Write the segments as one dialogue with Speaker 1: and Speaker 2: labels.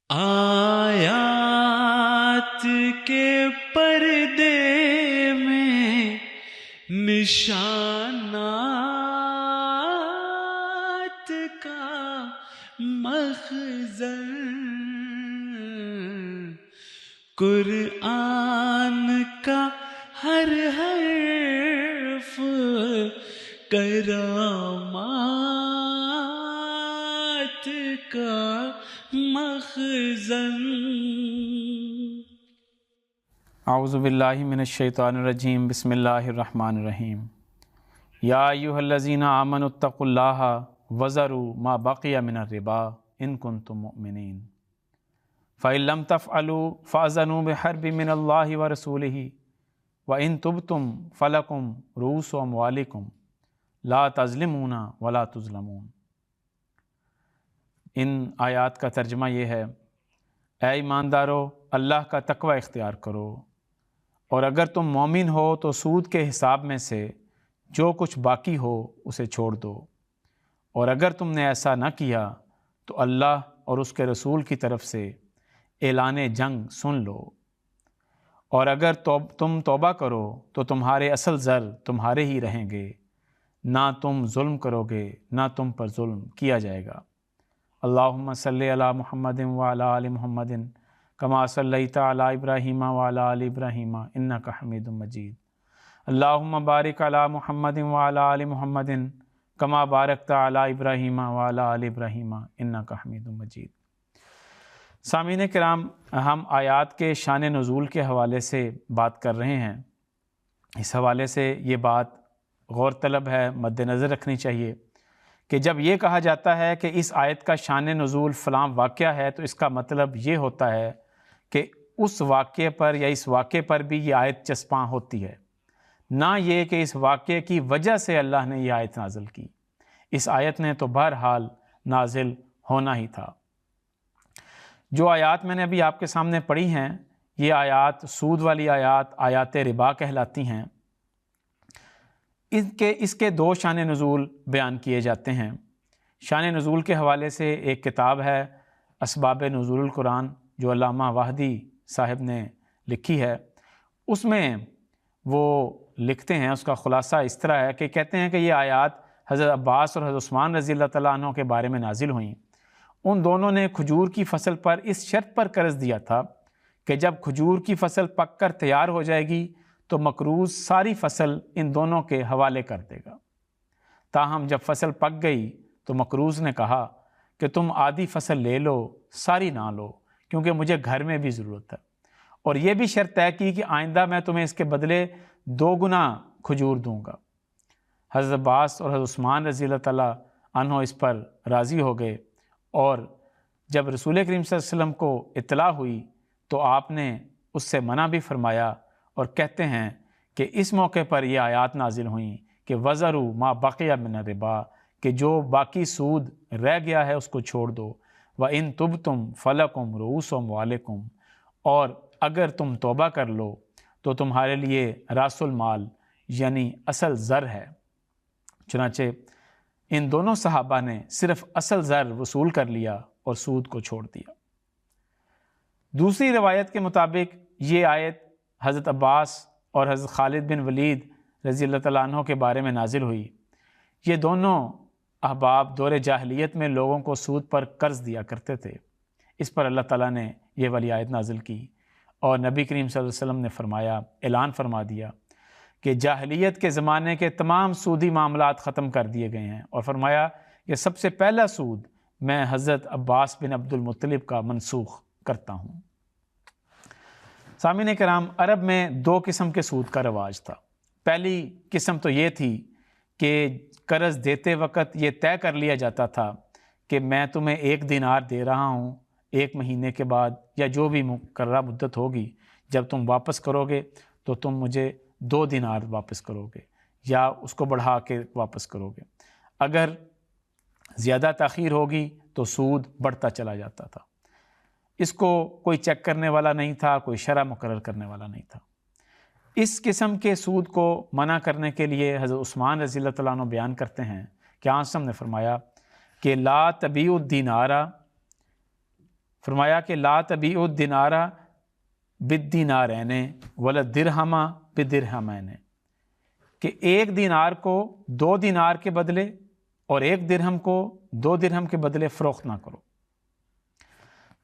Speaker 1: آیات کے پردے میں نشانات کا مخزن، قرآن کا ہر حرف کرامات کا مخزن۔
Speaker 2: اعوذ باللہ من الشیطان الرجیم، بسم اللہ الرحمن الرحیم۔ یا ایھا الذین آمنوا اتقوا اللہ وذروا ما بقی من الربا ان کنتم مؤمنین فإن لم تفعلوا فأذنوا بحرب من اللہ ورسولہ وإن تبتم فلکم رؤوس اموالکم لا تظلمون ولا تظلمون۔ ان آیات کا ترجمہ یہ ہے، اے ایماندارو اللہ کا تقوی اختیار کرو، اور اگر تم مومن ہو تو سود کے حساب میں سے جو کچھ باقی ہو اسے چھوڑ دو، اور اگر تم نے ایسا نہ کیا تو اللہ اور اس کے رسول کی طرف سے اعلان جنگ سن لو، اور اگر تم توبہ کرو تو تمہارے اصل زر تمہارے ہی رہیں گے، نہ تم ظلم کرو گے نہ تم پر ظلم کیا جائے گا۔ اللہم صلی علی محمد وعلی آل محمد کما صلیت علی ابراہیم وعلی آل ابراہیم انک حمید مجید۔ اللہم بارک علی محمد وعلی آل محمد کما بارکت علی ابراہیم وعلی آل ابراہیم انک حمید مجید۔ سامعین کرام، ہم آیات کے شان نزول کے حوالے سے بات کر رہے ہیں۔ اس حوالے سے یہ بات غور طلب ہے، مد نظر رکھنی چاہیے کہ جب یہ کہا جاتا ہے کہ اس آیت کا شان نزول فلاں واقعہ ہے، تو اس کا مطلب یہ ہوتا ہے کہ اس واقعے پر یا اس واقعے پر بھی یہ آیت چسپاں ہوتی ہے، نہ یہ کہ اس واقعے کی وجہ سے اللہ نے یہ آیت نازل کی۔ اس آیت نے تو بہرحال نازل ہونا ہی تھا۔ جو آیات میں نے ابھی آپ کے سامنے پڑھی ہیں، یہ آیات سود والی آیات، آیات ربا کہلاتی ہیں۔ اس کے دو شان نزول بیان کیے جاتے ہیں۔ شان نزول کے حوالے سے ایک کتاب ہے اسباب نزول القرآن جو علامہ واحدی صاحب نے لکھی ہے، اس میں وہ لکھتے ہیں، اس کا خلاصہ اس طرح ہے کہ کہتے ہیں کہ یہ آیات حضرت عباس اور حضرت عثمان رضی اللہ تعالیٰ عنہ کے بارے میں نازل ہوئیں۔ ان دونوں نے کھجور کی فصل پر اس شرط پر قرض دیا تھا کہ جب کھجور کی فصل پک کر تیار ہو جائے گی تو مقروض ساری فصل ان دونوں کے حوالے کر دے گا۔ تاہم جب فصل پک گئی تو مقروض نے کہا کہ تم آدھی فصل لے لو، ساری نہ لو، کیونکہ مجھے گھر میں بھی ضرورت ہے، اور یہ بھی شرط طے کی کہ آئندہ میں تمہیں اس کے بدلے 2 گنا کھجور دوں گا۔ حضرت عباس اور حضرت عثمان رضی اللہ تعالیٰ عنہ اس پر راضی ہو گئے، اور جب رسول کریم صلی اللہ علیہ وسلم کو اطلاع ہوئی تو آپ نے اس سے منع بھی فرمایا، اور کہتے ہیں کہ اس موقع پر یہ آیات نازل ہوئیں کہ وَذَرُوا مَا بَقِیَ مِنَ الرِّبَا، کہ جو باقی سود رہ گیا ہے اس کو چھوڑ دو، وَإِن تُبْتُمْ فَلَكُمْ رُؤُوسُ أَمْوَالِكُمْ، اور اگر تم توبہ کر لو تو تمہارے لیے راس المال یعنی اصل زر ہے۔ چنانچہ ان دونوں صحابہ نے صرف اصل زر وصول کر لیا اور سود کو چھوڑ دیا۔ دوسری روایت کے مطابق یہ آیت حضرت عباس اور حضرت خالد بن ولید رضی اللہ تعالیٰ عنہ کے بارے میں نازل ہوئی۔ یہ دونوں احباب دور جاہلیت میں لوگوں کو سود پر قرض دیا کرتے تھے۔ اس پر اللہ تعالیٰ نے یہ والی آیت نازل کی، اور نبی کریم صلی اللہ علیہ وسلم نے فرمایا، اعلان فرما دیا کہ جاہلیت کے زمانے کے تمام سودی معاملات ختم کر دیے گئے ہیں، اور فرمایا کہ سب سے پہلا سود میں حضرت عباس بن عبد المطلب کا منسوخ کرتا ہوں۔ سامعین کرام، عرب میں 2 قسم کے سود کا رواج تھا۔ پہلی قسم تو یہ تھی کہ قرض دیتے وقت یہ طے کر لیا جاتا تھا کہ میں تمہیں 1 دینار دے رہا ہوں، 1 مہینے کے بعد یا جو بھی مقررہ مدت ہوگی، جب تم واپس کرو گے تو تم مجھے 2 دینار واپس کرو گے، یا اس کو بڑھا کے واپس کرو گے۔ اگر زیادہ تاخیر ہوگی تو سود بڑھتا چلا جاتا تھا۔ اس کو کوئی چیک کرنے والا نہیں تھا، کوئی شرح مقرر کرنے والا نہیں تھا۔ اس قسم کے سود کو منع کرنے کے لیے حضرت عثمان رضی اللہ تعالیٰ عنہ بیان کرتے ہیں کہ آن نے فرمایا کہ لا تبیع الدینار فرمایا کہ لا تبیعوا الدینار بالدینارین ولا الدرہم بالدرہمین، کہ ایک دینار کو 2 دینار کے بدلے اور 1 درہم کو 2 درہم کے بدلے فروخت نہ کرو۔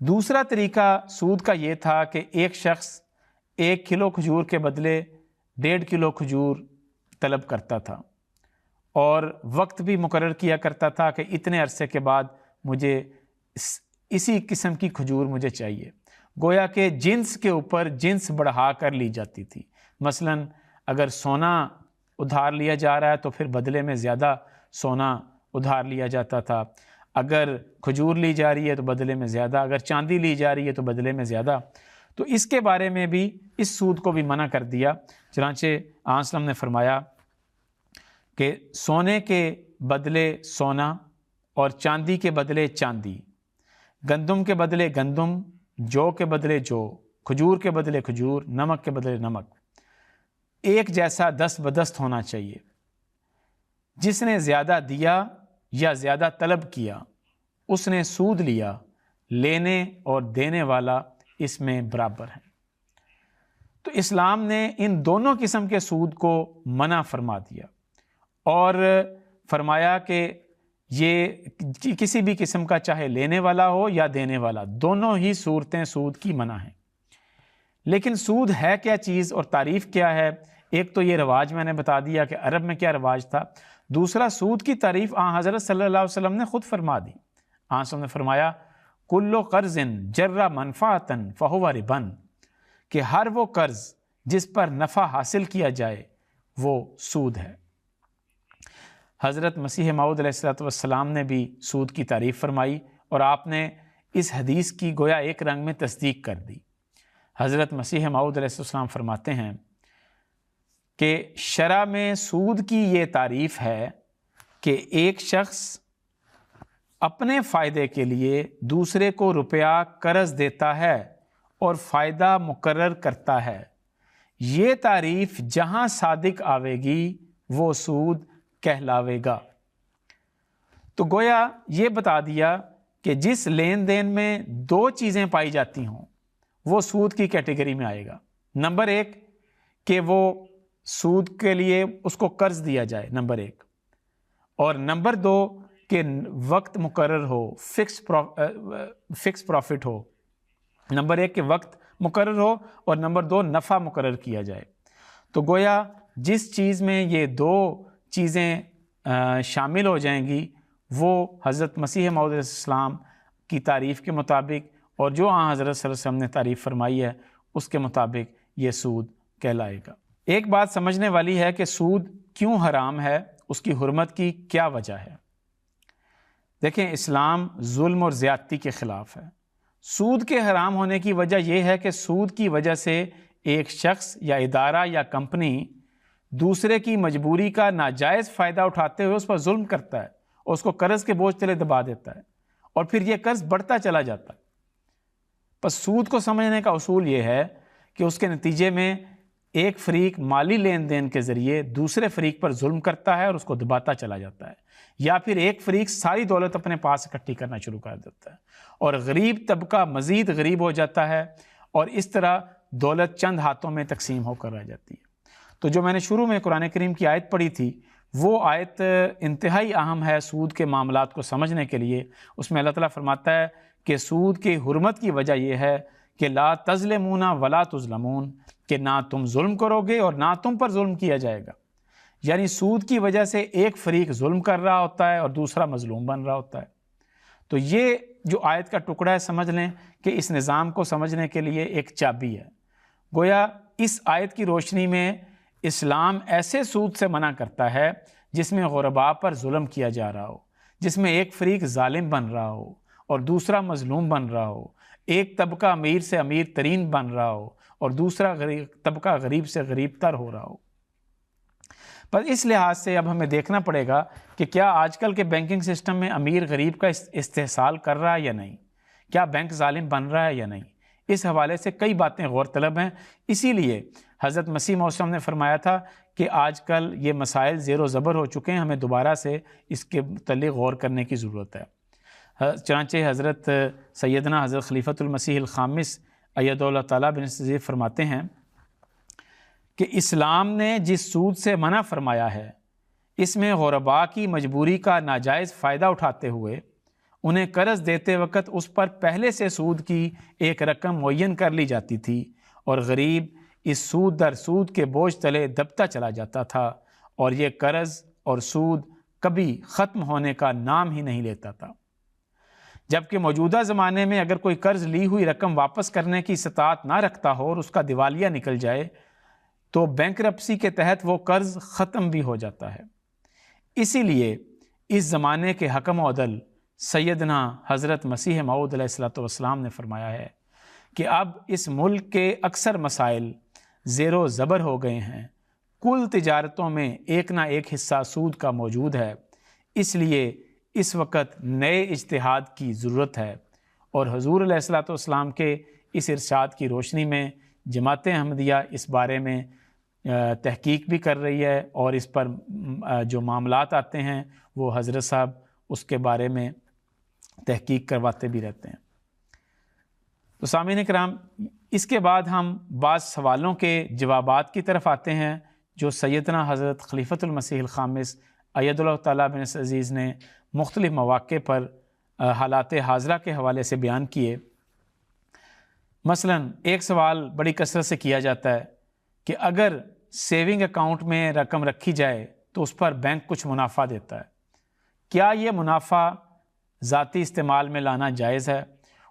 Speaker 2: دوسرا طریقہ سود کا یہ تھا کہ ایک شخص 1 کلو کھجور کے بدلے 1.5 کلو کھجور طلب کرتا تھا اور وقت بھی مقرر کیا کرتا تھا کہ اتنے عرصے کے بعد مجھے اسی قسم کی کھجور مجھے چاہیے۔ گویا کہ جنس کے اوپر جنس بڑھا کر لی جاتی تھی۔ مثلا اگر سونا ادھار لیا جا رہا ہے تو پھر بدلے میں زیادہ سونا ادھار لیا جاتا تھا، اگر کھجور لی جا رہی ہے تو بدلے میں زیادہ، اگر چاندی لی جا رہی ہے تو بدلے میں زیادہ۔ تو اس کے بارے میں بھی اس سود کو بھی منع کر دیا۔ چنانچہ آن وسلم نے فرمایا کہ سونے کے بدلے سونا اور چاندی کے بدلے چاندی، گندم کے بدلے گندم، جو کے بدلے جو، کھجور کے بدلے کھجور، نمک کے بدلے نمک، ایک جیسا دست بدست ہونا چاہیے۔ جس نے زیادہ دیا یا زیادہ طلب کیا اس نے سود لیا، لینے اور دینے والا اس میں برابر ہے۔ تو اسلام نے ان دونوں قسم کے سود کو منع فرما دیا اور فرمایا کہ یہ کسی بھی قسم کا چاہے لینے والا ہو یا دینے والا، دونوں ہی صورتیں سود کی منع ہیں۔ لیکن سود ہے کیا چیز اور تعریف کیا ہے؟ ایک تو یہ رواج میں نے بتا دیا کہ عرب میں کیا رواج تھا، دوسرا سود کی تعریف آن حضرت صلی اللہ علیہ وسلم نے خود فرما دی۔ آن صلی اللہ علیہ وسلم نے فرمایا کل قرض جر منفعتا فہو ربا، کہ ہر وہ قرض جس پر نفع حاصل کیا جائے وہ سود ہے۔ حضرت مسیح موعود علیہ السلام نے بھی سود کی تعریف فرمائی اور آپ نے اس حدیث کی گویا ایک رنگ میں تصدیق کر دی۔ حضرت مسیح موعود علیہ السلام فرماتے ہیں کہ شرع میں سود کی یہ تعریف ہے کہ ایک شخص اپنے فائدے کے لیے دوسرے کو روپیہ قرض دیتا ہے اور فائدہ مقرر کرتا ہے، یہ تعریف جہاں صادق آوے گی وہ سود کہلاوے گا۔ تو گویا یہ بتا دیا کہ جس لین دین میں 2 چیزیں پائی جاتی ہوں وہ سود کی کیٹیگری میں آئے گا۔ نمبر 1 کہ وہ سود کے لیے اس کو قرض دیا جائے، نمبر 1، اور نمبر 2 کہ وقت مقرر ہو، فکس پروفٹ ہو۔ نمبر 1 کہ وقت مقرر ہو اور نمبر 2 نفع مقرر کیا جائے۔ تو گویا جس چیز میں یہ 2 چیزیں شامل ہو جائیں گی وہ حضرت مسیح موعود علیہ السلام کی تعریف کے مطابق اور جو حضرت صلی اللہ علیہ وسلم نے تعریف فرمائی ہے اس کے مطابق یہ سود کہلائے گا۔ ایک بات سمجھنے والی ہے کہ سود کیوں حرام ہے، اس کی حرمت کی کیا وجہ ہے۔ دیکھیں، اسلام ظلم اور زیادتی کے خلاف ہے۔ سود کے حرام ہونے کی وجہ یہ ہے کہ سود کی وجہ سے ایک شخص یا ادارہ یا کمپنی دوسرے کی مجبوری کا ناجائز فائدہ اٹھاتے ہوئے اس پر ظلم کرتا ہے اور اس کو قرض کے بوجھ تلے دبا دیتا ہے اور پھر یہ قرض بڑھتا چلا جاتا ہے۔ پس سود کو سمجھنے کا اصول یہ ہے کہ اس کے نتیجے میں ایک فریق مالی لین دین کے ذریعے دوسرے فریق پر ظلم کرتا ہے اور اس کو دباتا چلا جاتا ہے، یا پھر ایک فریق ساری دولت اپنے پاس اکٹھی کرنا شروع کر دیتا ہے اور غریب طبقہ مزید غریب ہو جاتا ہے اور اس طرح دولت چند ہاتھوں میں تقسیم ہو کر رہ جاتی ہے۔ تو جو میں نے شروع میں قرآن کریم کی آیت پڑھی تھی وہ آیت انتہائی اہم ہے سود کے معاملات کو سمجھنے کے لیے۔ اس میں اللہ تعالیٰ فرماتا ہے کہ سود کی حرمت کی وجہ یہ ہے کہ لا تظلمون ولا تظلمون، کہ نہ تم ظلم کرو گے اور نہ تم پر ظلم کیا جائے گا۔ یعنی سود کی وجہ سے ایک فریق ظلم کر رہا ہوتا ہے اور دوسرا مظلوم بن رہا ہوتا ہے۔ تو یہ جو آیت کا ٹکڑا ہے سمجھ لیں کہ اس نظام کو سمجھنے کے لیے ایک چابی ہے۔ گویا اس آیت کی روشنی میں اسلام ایسے سود سے منع کرتا ہے جس میں غرباء پر ظلم کیا جا رہا ہو، جس میں ایک فریق ظالم بن رہا ہو اور دوسرا مظلوم بن رہا ہو، ایک طبقہ امیر سے امیر ترین بن رہا ہو اور دوسرا طبقہ غریب سے غریب تر ہو رہا ہو۔ پر اس لحاظ سے اب ہمیں دیکھنا پڑے گا کہ کیا آج کل کے بینکنگ سسٹم میں امیر غریب کا استحصال کر رہا ہے یا نہیں، کیا بینک ظالم بن رہا ہے یا نہیں۔ اس حوالے سے کئی باتیں غور طلب ہیں۔ اسی لیے حضرت مسیح موعود علیہ السلام نے فرمایا تھا کہ آج کل یہ مسائل زیر و زبر ہو چکے ہیں، ہمیں دوبارہ سے اس کے متعلق غور کرنے کی ضرورت ہے۔ چنانچہ حضرت سیدنا حضرت خلیفۃ المسیح الخامس ایدہ اللہ تعالیٰ بن عزیز فرماتے ہیں کہ اسلام نے جس سود سے منع فرمایا ہے اس میں غرباء کی مجبوری کا ناجائز فائدہ اٹھاتے ہوئے انہیں قرض دیتے وقت اس پر پہلے سے سود کی ایک رقم معین کر لی جاتی تھی اور غریب اس سود در سود کے بوجھ تلے دبتا چلا جاتا تھا اور یہ قرض اور سود کبھی ختم ہونے کا نام ہی نہیں لیتا تھا۔ جبکہ موجودہ زمانے میں اگر کوئی قرض لی ہوئی رقم واپس کرنے کی استطاعت نہ رکھتا ہو اور اس کا دیوالیہ نکل جائے تو بینکرپسی کے تحت وہ قرض ختم بھی ہو جاتا ہے۔ اسی لیے اس زمانے کے حکم و عدل سیدنا حضرت مسیح موعود علیہ الصلوۃ والسلام نے فرمایا ہے کہ اب اس ملک کے اکثر مسائل زیر و زبر ہو گئے ہیں، کل تجارتوں میں ایک نہ ایک حصہ سود کا موجود ہے، اس لیے اس وقت نئے اجتہاد کی ضرورت ہے۔ اور حضور علیہ الصلوۃ والسلام کے اس ارشاد کی روشنی میں جماعت احمدیہ اس بارے میں تحقیق بھی کر رہی ہے اور اس پر جو معاملات آتے ہیں وہ حضرت صاحب اس کے بارے میں تحقیق کرواتے بھی رہتے ہیں۔ تو سامعین کرام، اس کے بعد ہم بعض سوالوں کے جوابات کی طرف آتے ہیں جو سیدنا حضرت خلیفۃ المسیح الخامس ایدہ اللہ تعالیٰ بن عزیز نے مختلف مواقع پر حالات حاضرہ کے حوالے سے بیان کیے۔ مثلا ایک سوال بڑی کثرت سے کیا جاتا ہے کہ اگر سیونگ اکاؤنٹ میں رقم رکھی جائے تو اس پر بینک کچھ منافع دیتا ہے، کیا یہ منافع ذاتی استعمال میں لانا جائز ہے؟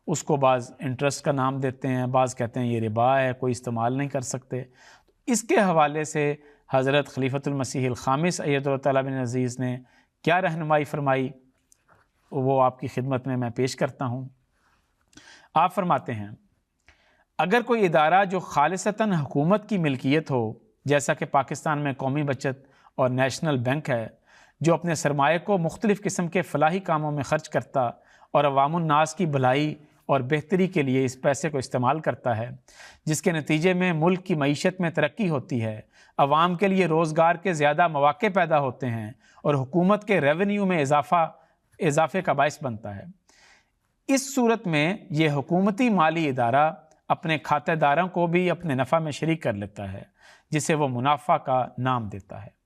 Speaker 2: اس کو بعض انٹرسٹ کا نام دیتے ہیں، بعض کہتے ہیں یہ ربا ہے، کوئی استعمال نہیں کر سکتے۔ اس کے حوالے سے حضرت خلیفۃ المسیح الخامس ایدہ اللہ تعالیٰ بن عزیز نے کیا رہنمائی فرمائی وہ آپ کی خدمت میں پیش کرتا ہوں۔ آپ فرماتے ہیں اگر کوئی ادارہ جو خالصتاً حکومت کی ملکیت ہو، جیسا کہ پاکستان میں قومی بچت اور نیشنل بینک ہے، جو اپنے سرمایہ کو مختلف قسم کے فلاحی کاموں میں خرچ کرتا اور عوام الناس کی بھلائی اور بہتری کے لیے اس پیسے کو استعمال کرتا ہے، جس کے نتیجے میں ملک کی معیشت میں ترقی ہوتی ہے، عوام کے لیے روزگار کے زیادہ مواقع پیدا ہوتے ہیں اور حکومت کے ریونیو میں اضافے کا باعث بنتا ہے، اس صورت میں یہ حکومتی مالی ادارہ اپنے کھاتہ داروں کو بھی اپنے نفع میں شریک کر لیتا ہے، جسے وہ منافع کا نام دیتا ہے،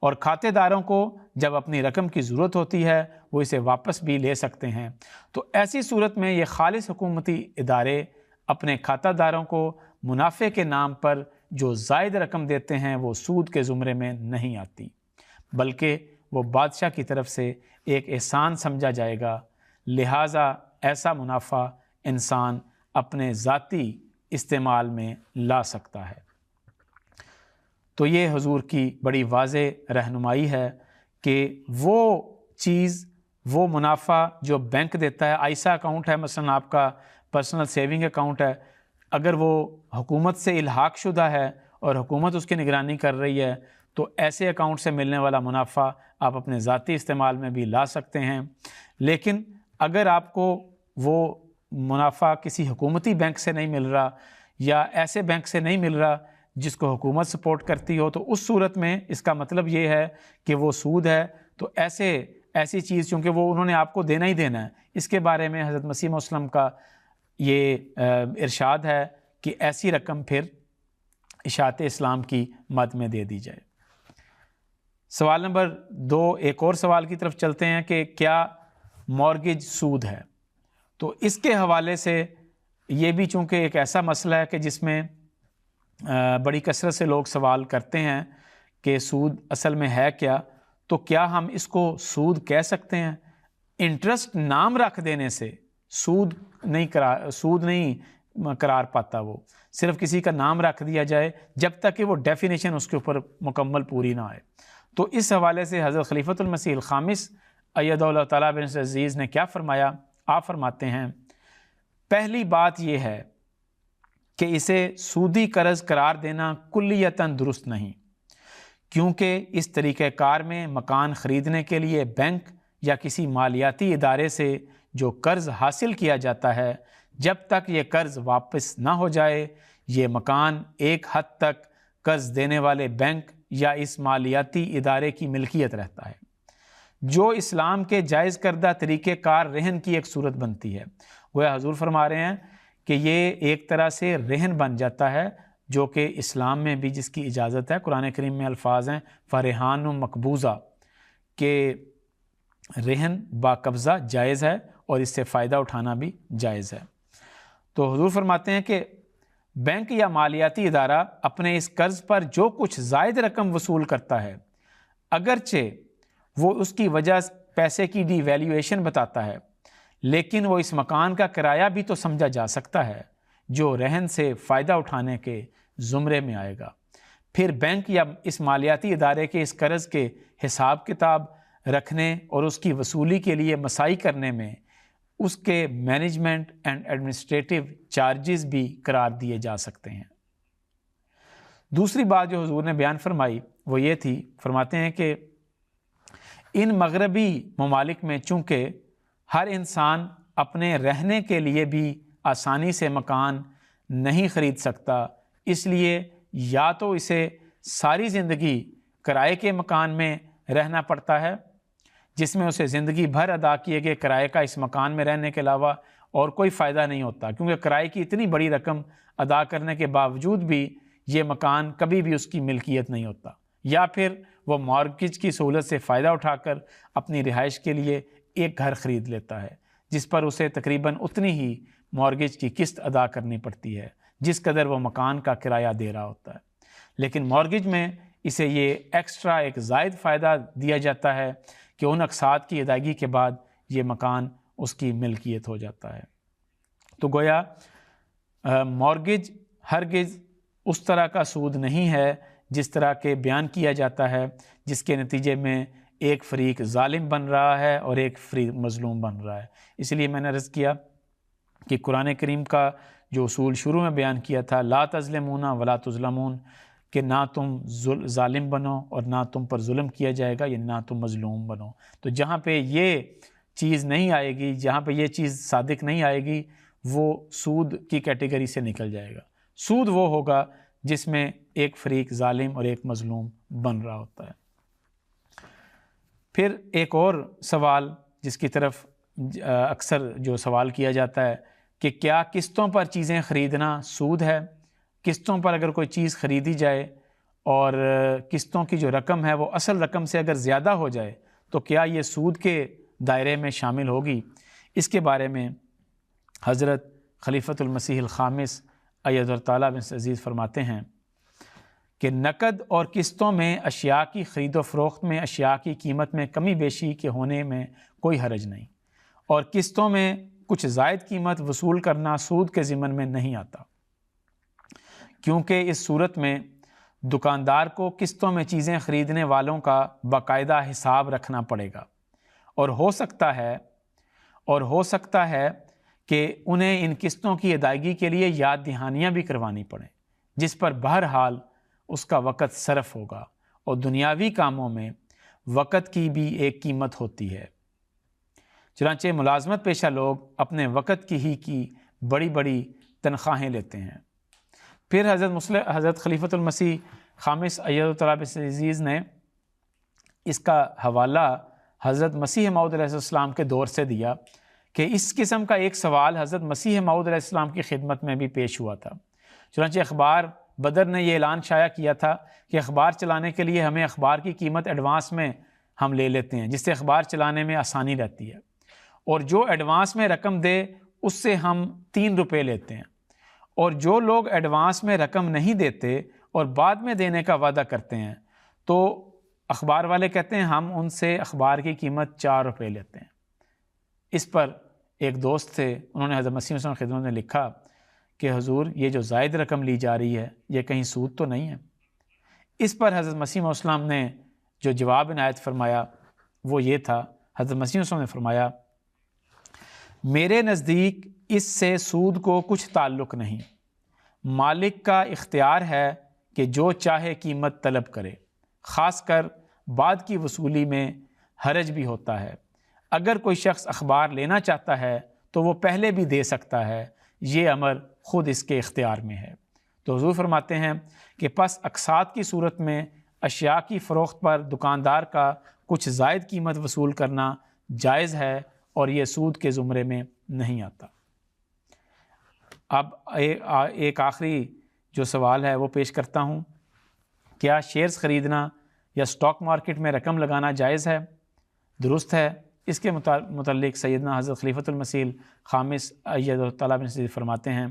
Speaker 2: اور کھاتے داروں کو جب اپنی رقم کی ضرورت ہوتی ہے وہ اسے واپس بھی لے سکتے ہیں۔ تو ایسی صورت میں یہ خالص حکومتی ادارے اپنے کھاتہ داروں کو منافع کے نام پر جو زائد رقم دیتے ہیں وہ سود کے زمرے میں نہیں آتی، بلکہ وہ بادشاہ کی طرف سے ایک احسان سمجھا جائے گا، لہٰذا ایسا منافع انسان اپنے ذاتی استعمال میں لا سکتا ہے۔ تو یہ حضور کی بڑی واضح رہنمائی ہے کہ وہ چیز، وہ منافع جو بینک دیتا ہے، آئسا اکاؤنٹ ہے مثلا آپ کا پرسنل سیونگ اکاؤنٹ ہے، اگر وہ حکومت سے الحاق شدہ ہے اور حکومت اس کی نگرانی کر رہی ہے تو ایسے اکاؤنٹ سے ملنے والا منافع آپ اپنے ذاتی استعمال میں بھی لا سکتے ہیں۔ لیکن اگر آپ کو وہ منافع کسی حکومتی بینک سے نہیں مل رہا یا ایسے بینک سے نہیں مل رہا جس کو حکومت سپورٹ کرتی ہو، تو اس صورت میں اس کا مطلب یہ ہے کہ وہ سود ہے۔ تو ایسی چیز چونکہ وہ انہوں نے آپ کو دینا ہی دینا ہے، اس کے بارے میں حضرت مسیح موعود وسلم کا یہ ارشاد ہے کہ ایسی رقم پھر اشاعت اسلام کی مد میں دے دی جائے۔ سوال نمبر 2، ایک اور سوال کی طرف چلتے ہیں کہ کیا مورگیج سود ہے؟ تو اس کے حوالے سے یہ بھی چونکہ ایک ایسا مسئلہ ہے کہ جس میں بڑی کثرت سے لوگ سوال کرتے ہیں کہ سود اصل میں ہے کیا، تو کیا ہم اس کو سود کہہ سکتے ہیں؟ انٹرسٹ نام رکھ دینے سے سود نہیں قرار پاتا، وہ صرف کسی کا نام رکھ دیا جائے جب تک کہ وہ ڈیفینیشن اس کے اوپر مکمل پوری نہ آئے۔ تو اس حوالے سے حضرت خلیفۃ المسیح الخامس ایدہ اللہ تعالیٰ بن عزیز نے کیا فرمایا؟ آپ فرماتے ہیں پہلی بات یہ ہے کہ اسے سودی قرض قرار دینا کلیتاً درست نہیں، کیونکہ اس طریقہ کار میں مکان خریدنے کے لیے بینک یا کسی مالیاتی ادارے سے جو قرض حاصل کیا جاتا ہے، جب تک یہ قرض واپس نہ ہو جائے یہ مکان ایک حد تک قرض دینے والے بینک یا اس مالیاتی ادارے کی ملکیت رہتا ہے۔ جو اسلام کے جائز کردہ طریقہ کار رہن کی ایک صورت بنتی ہے۔ گویا حضور فرما رہے ہیں کہ یہ ایک طرح سے رہن بن جاتا ہے جو کہ اسلام میں بھی جس کی اجازت ہے۔ قرآن کریم میں الفاظ ہیں فرحان و مقبوضہ، کہ رہن با قبضہ جائز ہے اور اس سے فائدہ اٹھانا بھی جائز ہے۔ تو حضور فرماتے ہیں کہ بینک یا مالیاتی ادارہ اپنے اس قرض پر جو کچھ زائد رقم وصول کرتا ہے، اگرچہ وہ اس کی وجہ پیسے کی ڈی ویلیویشن بتاتا ہے، لیکن وہ اس مکان کا کرایہ بھی تو سمجھا جا سکتا ہے جو رہن سے فائدہ اٹھانے کے زمرے میں آئے گا۔ پھر بینک یا اس مالیاتی ادارے کے اس قرض کے حساب کتاب رکھنے اور اس کی وصولی کے لیے مساعی کرنے میں اس کے مینجمنٹ اینڈ ایڈمنسٹریٹو چارجز بھی قرار دیے جا سکتے ہیں۔ دوسری بات جو حضور نے بیان فرمائی وہ یہ تھی، فرماتے ہیں کہ ان مغربی ممالک میں چونکہ ہر انسان اپنے رہنے کے لیے بھی آسانی سے مکان نہیں خرید سکتا، اس لیے یا تو اسے ساری زندگی کرائے کے مکان میں رہنا پڑتا ہے جس میں اسے زندگی بھر ادا کیے گئے کرائے کا اس مکان میں رہنے کے علاوہ اور کوئی فائدہ نہیں ہوتا، کیونکہ کرائے کی اتنی بڑی رقم ادا کرنے کے باوجود بھی یہ مکان کبھی بھی اس کی ملکیت نہیں ہوتا، یا پھر وہ مارگیج کی سہولت سے فائدہ اٹھا کر اپنی رہائش کے لیے ایک گھر خرید لیتا ہے جس پر اسے تقریباً اتنی ہی مارگیج کی قسط ادا کرنی پڑتی ہے جس قدر وہ مکان کا کرایہ دے رہا ہوتا ہے۔ لیکن مارگیج میں اسے یہ ایکسٹرا ایک زائد فائدہ دیا جاتا ہے کہ ان اقساط کی ادائیگی کے بعد یہ مکان اس کی ملکیت ہو جاتا ہے۔ تو گویا مارگیج ہرگز اس طرح کا سود نہیں ہے جس طرح کے بیان کیا جاتا ہے، جس کے نتیجے میں ایک فریق ظالم بن رہا ہے اور ایک فریق مظلوم بن رہا ہے۔ اس لیے میں نے عرض کیا کہ قرآن کریم کا جو اصول شروع میں بیان کیا تھا، لا تظلمون ولا تظلمون، کہ نہ تم ظالم بنو اور نہ تم پر ظلم کیا جائے گا، یا نہ تم مظلوم بنو۔ تو جہاں پہ یہ چیز نہیں آئے گی، جہاں پہ یہ چیز صادق نہیں آئے گی، وہ سود کی کیٹیگری سے نکل جائے گا۔ سود وہ ہوگا جس میں ایک فریق ظالم اور ایک مظلوم بن رہا ہوتا ہے۔ پھر ایک اور سوال جس کی طرف اکثر جو سوال کیا جاتا ہے کہ کیا قسطوں پر چیزیں خریدنا سود ہے؟ قسطوں پر اگر کوئی چیز خریدی جائے اور قسطوں کی جو رقم ہے وہ اصل رقم سے اگر زیادہ ہو جائے تو کیا یہ سود کے دائرے میں شامل ہوگی؟ اس کے بارے میں حضرت خلیفۃ المسیح الخامس ایدہ اللہ تعالیٰ بن عزیز فرماتے ہیں کہ نقد اور قسطوں میں اشیاء کی خرید و فروخت میں اشیاء کی قیمت میں کمی بیشی کے ہونے میں کوئی حرج نہیں، اور قسطوں میں کچھ زائد قیمت وصول کرنا سود کے ضمن میں نہیں آتا، کیونکہ اس صورت میں دکاندار کو قسطوں میں چیزیں خریدنے والوں کا باقاعدہ حساب رکھنا پڑے گا، اور ہو سکتا ہے کہ انہیں ان قسطوں کی ادائیگی کے لیے یاد دہانیاں بھی کروانی پڑیں، جس پر بہرحال اس کا وقت صرف ہوگا، اور دنیاوی کاموں میں وقت کی بھی ایک قیمت ہوتی ہے۔ چنانچہ ملازمت پیشہ لوگ اپنے وقت کی بڑی بڑی تنخواہیں لیتے ہیں۔ پھر حضرت خلیفۃ المسیح خامس ایدہ اللہ بن عزیز نے اس کا حوالہ حضرت مسیح موعود علیہ السلام کے دور سے دیا کہ اس قسم کا ایک سوال حضرت مسیح موعود علیہ السلام کی خدمت میں بھی پیش ہوا تھا۔ چنانچہ اخبار بدر نے یہ اعلان شائع کیا تھا کہ اخبار چلانے کے لیے ہمیں اخبار کی قیمت ایڈوانس میں ہم لے لیتے ہیں، جس سے اخبار چلانے میں آسانی رہتی ہے، اور جو ایڈوانس میں رقم دے اس سے ہم 3 روپے لیتے ہیں، اور جو لوگ ایڈوانس میں رقم نہیں دیتے اور بعد میں دینے کا وعدہ کرتے ہیں تو اخبار والے کہتے ہیں ہم ان سے اخبار کی قیمت 4 روپے لیتے ہیں۔ اس پر ایک دوست تھے، انہوں نے حضرت مسیح وسلم کی خدمت میں لکھا کہ حضور یہ جو زائد رقم لی جا رہی ہے یہ کہیں سود تو نہیں ہے؟ اس پر حضرت مسیح وسلم نے جو جواب عنایت فرمایا وہ یہ تھا، حضرت مسیح وسلم نے فرمایا میرے نزدیک اس سے سود کو کچھ تعلق نہیں، مالک کا اختیار ہے کہ جو چاہے قیمت طلب کرے، خاص کر بعد کی وصولی میں حرج بھی ہوتا ہے۔ اگر کوئی شخص اخبار لینا چاہتا ہے تو وہ پہلے بھی دے سکتا ہے، یہ امر خود اس کے اختیار میں ہے۔ تو حضور فرماتے ہیں کہ پس اقساط کی صورت میں اشیاء کی فروخت پر دکاندار کا کچھ زائد قیمت وصول کرنا جائز ہے اور یہ سود کے زمرے میں نہیں آتا۔ اب ایک آخری جو سوال ہے وہ پیش کرتا ہوں، کیا شیئرز خریدنا یا سٹاک مارکیٹ میں رقم لگانا جائز ہے؟ درست ہے۔ اس کے متعلق سیدنا حضرت خلیفۃ المسیح خامس ایدہ تعالیٰ بن نصیر فرماتے ہیں،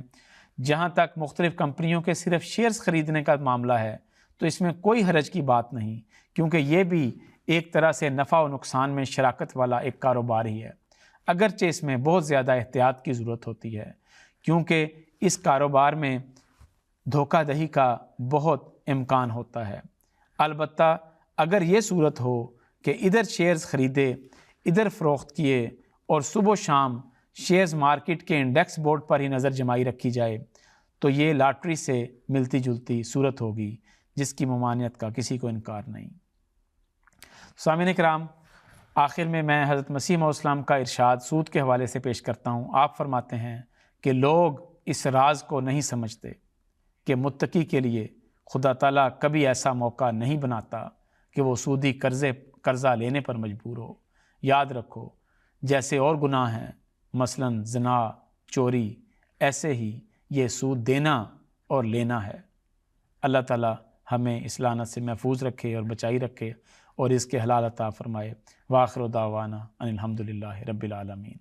Speaker 2: جہاں تک مختلف کمپنیوں کے صرف شیئرز خریدنے کا معاملہ ہے تو اس میں کوئی حرج کی بات نہیں، کیونکہ یہ بھی ایک طرح سے نفع و نقصان میں شراکت والا ایک کاروبار ہی ہے، اگرچہ اس میں بہت زیادہ احتیاط کی ضرورت ہوتی ہے، کیونکہ اس کاروبار میں دھوکہ دہی کا بہت امکان ہوتا ہے۔ البتہ اگر یہ صورت ہو کہ ادھر شیئرز خریدے ادھر فروخت کیے اور صبح و شام شیئرز مارکیٹ کے انڈیکس بورڈ پر ہی نظر جمائی رکھی جائے تو یہ لاٹری سے ملتی جلتی صورت ہوگی جس کی ممانعت کا کسی کو انکار نہیں۔ سامعین کرام، آخر میں حضرت مسیح موعود السلام کا ارشاد سود کے حوالے سے پیش کرتا ہوں۔ آپ فرماتے ہیں کہ لوگ اس راز کو نہیں سمجھتے کہ متقی کے لیے خدا تعالیٰ کبھی ایسا موقع نہیں بناتا کہ وہ سودی قرضہ لینے پر مجبور ہو۔ یاد رکھو، جیسے اور گناہ ہیں مثلاً زنا، چوری، ایسے ہی یہ سود دینا اور لینا ہے۔ اللہ تعالیٰ ہمیں اس لعنت سے محفوظ رکھے اور بچائی رکھے اور اس کے حلال عطا فرمائے۔ وآخر دعوانا ان الحمد للہ رب العالمین۔